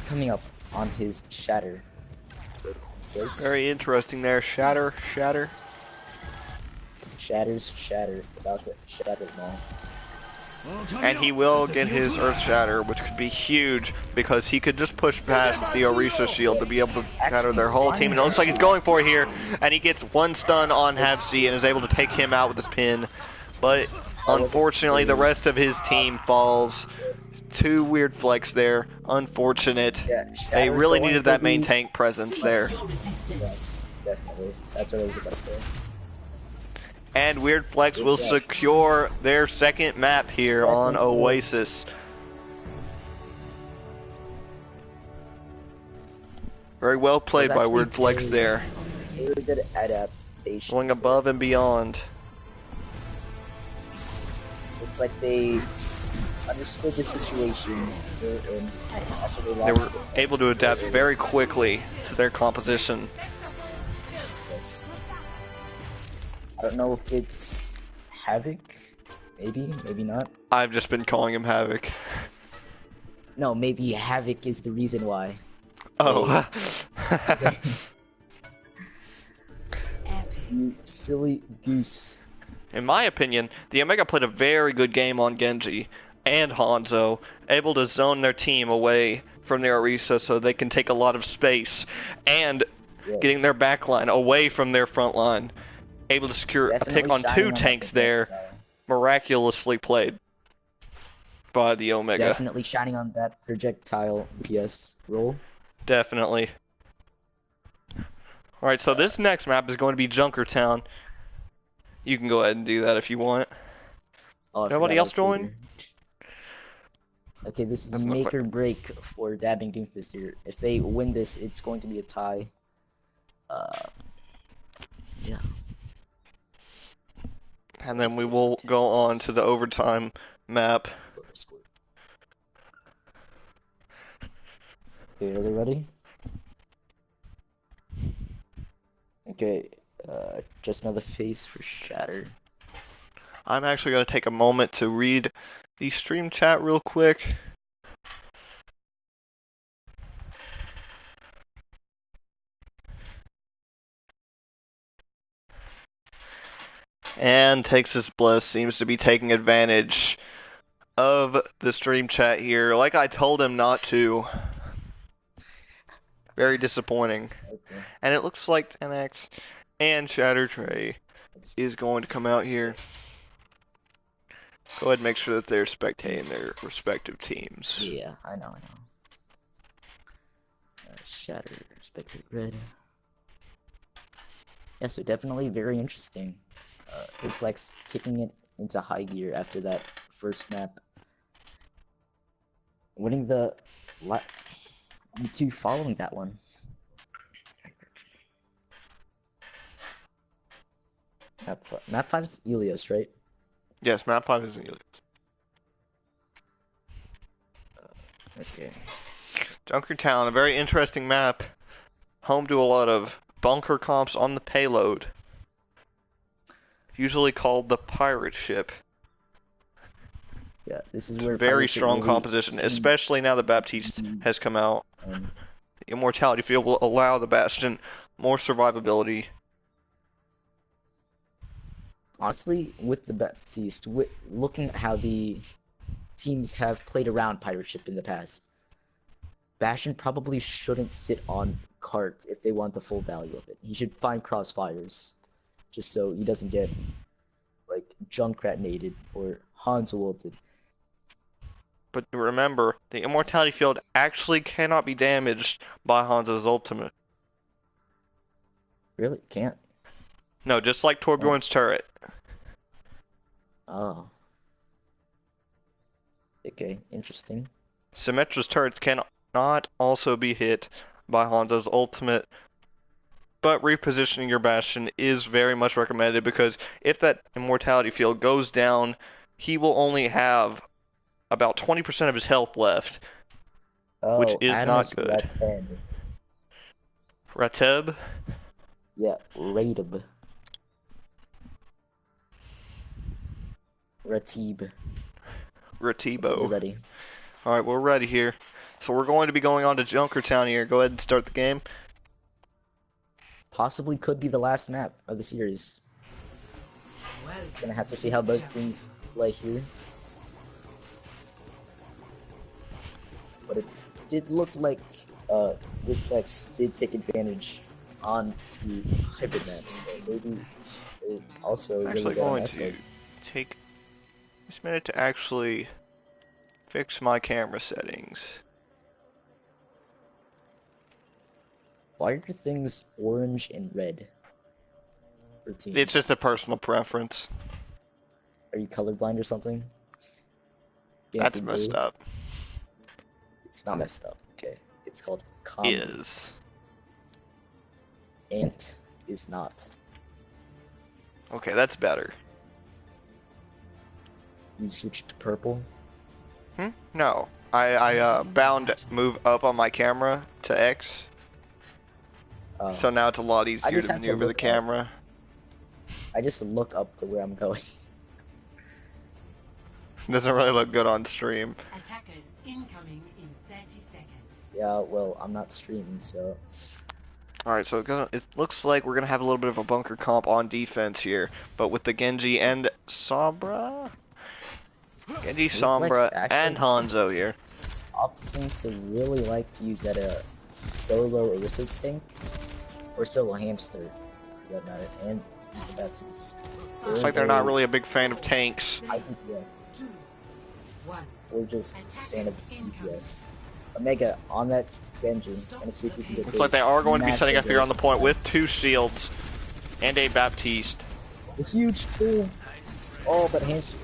coming up on his Shatter. Very interesting there. Shatter. Shatter's Shatter. About to shatter them all. And he will get his Earth Shatter, which could be huge, because he could just push past the Orisa shield to be able to shatter their whole team. And it looks like he's going for it here, and he gets one stun on Hapsi and is able to take him out with his pin. But unfortunately, the rest of his team falls. Two weird flex there. Unfortunate. They really needed that main tank presence there. Yes, definitely. That's what I was about to say. And Weird Flex will secure their second map here on Oasis. Very well played by Weird Flex there. Very good adaptation. Going above and beyond. Looks like they understood the situation they're in after They were able to adapt very quickly to their composition. Yes. I don't know if it's Havoc. Maybe not. I've just been calling him Havoc. No, maybe Havoc is the reason why. Oh. You silly goose. In my opinion, the Omega played a very good game on Genji and Hanzo, able to zone their team away from their Orisa so they can take a lot of space, and getting their backline away from their front line. Able to secure a pick on two tanks there. Miraculously played by the Omega. Definitely shining on that projectile PS roll. Definitely. Alright, so this next map is going to be Junkertown. You can go ahead and do that if you want. Oh, Nobody else join? Okay, this is make or break for Dabbing Doomfist here. If they win this, it's going to be a tie. Yeah. And then we will go on to the overtime map. Okay, are they ready? Okay, just another face for Shatter. I'm actually going to take a moment to read the stream chat real quick. And Texas Bliss seems to be taking advantage of the stream chat here, like I told him not to. Very disappointing. Okay. And it looks like 10x and Shatter Trey is going to come out here. Go ahead and make sure that they're spectating their respective teams. Yeah, I know. Shatter, spectate red. Yeah, so definitely very interesting. Reflex kicking it into high gear after that first map. Winning the two following that one. Map 5 is Elios, right? Yes, map 5 is Elios. Okay. Junkertown, a very interesting map. Home to a lot of bunker comps on the payload. Usually called the pirate ship. Yeah, this is where very strong composition, especially now that Baptiste has come out. The Immortality field will allow the Bastion more survivability. Honestly, with the Baptiste, looking at how the teams have played around pirate ship in the past, Bastion probably shouldn't sit on cart if they want the full value of it. He should find crossfires, just so he doesn't get like Junkrat nated or Hanzo ulted. But remember, the immortality field actually cannot be damaged by Hanzo's ultimate. Really? Can't? No, just like Torbjorn's turret. Oh. Okay, interesting. Symmetra's turrets cannot also be hit by Hanzo's ultimate, but repositioning your Bastion is very much recommended because if that immortality field goes down, he will only have about 20% of his health left, which Oh, is Adamus not good. Rateb. Rateb? Yeah, Rateb. Ratib. We're Ratibo. ready. Alright, we're ready here. So we're going to be going on to Junkertown here. Go ahead and start the game. Possibly could be the last map of the series. Gonna have to see how both teams play here. But it did look like Reflex did take advantage on the hybrid maps. So maybe it also I'm really actually got on going S to card. take this minute to actually fix my camera settings. Why are things orange and red for teams? It's just a personal preference. Are you colorblind or something? That's Fancy messed blue? up. It's not messed up. Okay, it's called Is. Ant is not. Okay, that's better. You switch to purple. No. I bound move up on my camera to X. So now it's a lot easier just to have to maneuver the look up. camera. I just look up to where I'm going. Doesn't really look good on stream. Attackers incoming in 30 seconds. Yeah, well, I'm not streaming, so. Alright, so it looks like we're going to have a little bit of a bunker comp on defense here. But with the Genji and Sombra? Genji, Sombra, actually- and Hanzo here. Opting to really like to use that solo Orisa tank or solo hamster for that matter, and Baptiste. Looks like they're not really a big fan of tanks. I think yes. 2, 1. We're just a fan of DPS. Omega on that Genji and see if we can get. Looks like they are going to be setting up massive here on the point with 2 shields and a Baptiste. a huge pull. Oh, but hamster.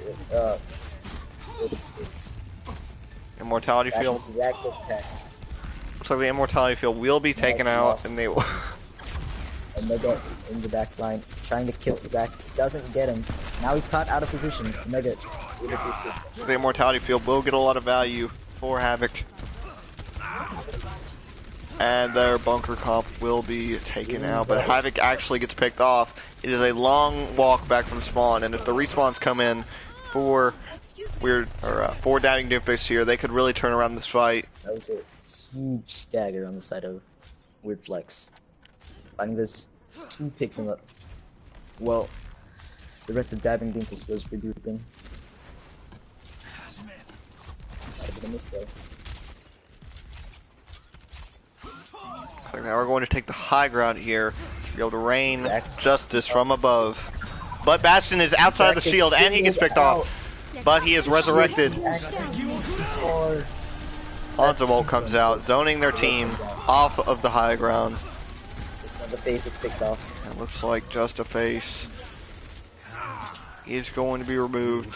It's Immortality field. Zach gets hacked. Looks like the immortality field will be taken out, and they will. Omega in the back line, trying to kill Zach. Doesn't get him. Now he's caught out of position. Omega. So the immortality field will get a lot of value for Havoc. And their bunker comp will be taken out, but Havoc actually gets picked off. It is a long walk back from spawn, and if the respawns come in for for Doubting Doomfists here, they could really turn around this fight. That was a huge stagger on the side of Weird Flex. Finding those 2 picks in the. Well, the rest of Dabbing Doomfist was regrouping. I missed though. Now we're going to take the high ground here to be able to rain justice from above. But Bastion is outside of the shield and he gets picked off. But he is resurrected. Hanzo comes out, zoning their team off of the high ground. The face is picked off. It looks like just a face is going to be removed.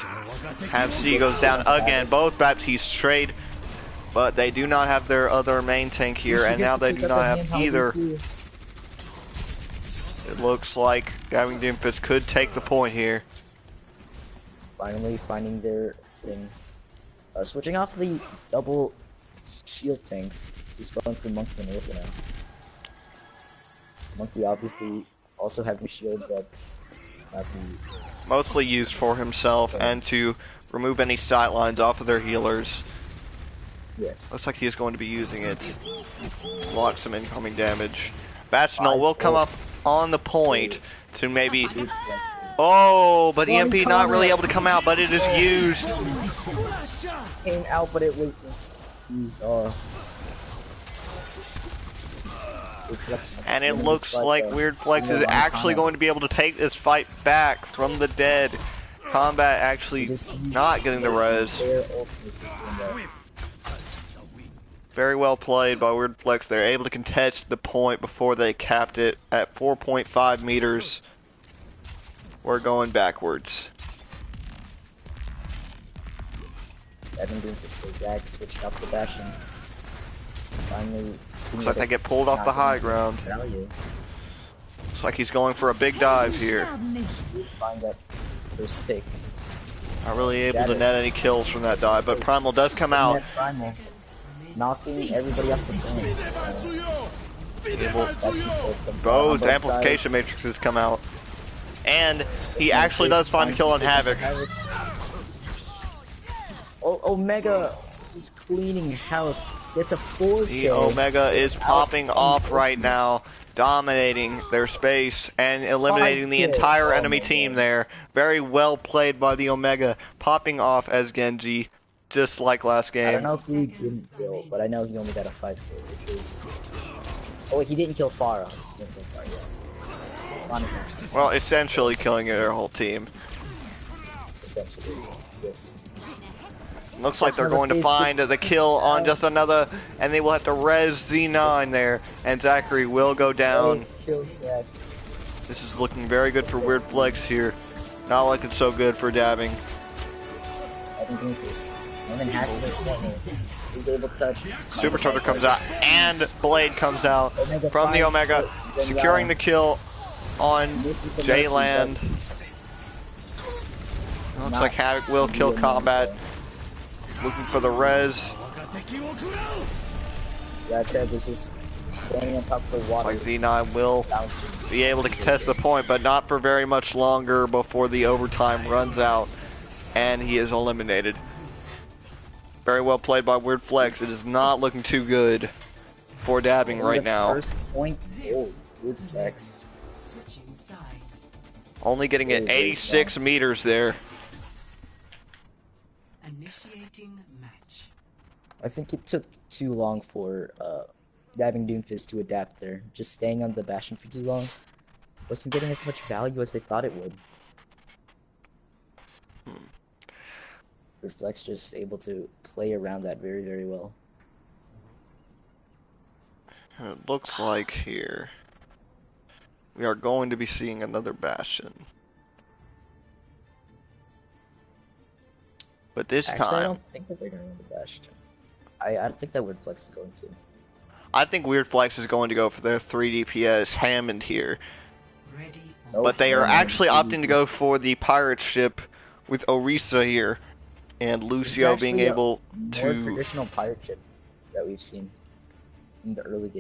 Have C goes down again. Both Baptistes trade, but they do not have their other main tank here, and now they do not have either. It looks like Gavin Doomfist could take the point here. Finally finding their thing. Switching off the double shield tanks. He's going for Monkey and Orisa now. Monkey obviously also having shield, but not the... Mostly used for himself and to remove any sight lines off of their healers. Yes. Looks like he is going to be using it. Block some incoming damage. Bastional will come up on the point to maybe... Oh, but EMP not really able to come out, but it is used. Came out, but it was used. And it looks like Weird Flex is actually going to be able to take this fight back from the dead. Combat actually not getting the res. Their ultimate is doing that. Very well played by Weird Flex. They're able to contest the point before they capped it at 4.5 meters. We're going backwards. Evan Doomfists goes Zag, switching up the Bastion. Finally, Looks like they get pulled off the high ground. Value. Looks like he's going for a big dive here. Find that first pick. Not really able to net any kills from that dive, but Primal does come out. Primal, knocking everybody off the point. Both amplification matrices come out. And he actually does find a kill on Havoc. Oh, Omega is cleaning house. Gets a 4K. The Omega is popping off right now, dominating their space and eliminating the entire enemy team there. Very well played by the Omega, popping off as Genji, just like last game. I don't know if he didn't kill, but I know he only got a 5 kill, which is... Oh wait, he didn't kill Pharah. He didn't kill Pharah yet. Well, essentially killing their whole team. Essentially, yes. Looks like they're going to find the kill on just another, and they will have to res Z9 there, and Zachary will go down. This is looking very good for Weird Flex here. Not looking so good for dabbing. He's able to touch. Super Turtle comes out, and Blade comes out from the Omega, securing the kill on J-Land. Looks like Havoc will kill Combat. Looking for the res. Yeah, Tez is just standing on top of the water. Like Z9 will be able to contest the point, but not for very much longer before the overtime runs out, and he is eliminated. Very well played by Weird Flex. It is not looking too good for dabbing right now. First point, Weird Flex. Only getting it 86 meters there. Initiating match. I think it took too long for dabbing Doomfist to adapt there. Just staying on the Bastion for too long wasn't getting as much value as they thought it would. Reflex just able to play around that very, very well. It looks like here we are going to be seeing another Bastion. But this Actually, time, I don't think that they're going to win the Bastion. I don't think that Weird Flex is going to. I think Weird Flex is going to go for their 3 DPS Hammond here. But they are actually opting to go for the pirate ship with Orisa here. And Lucio being able to... more traditional pirate ship that we've seen in the early days.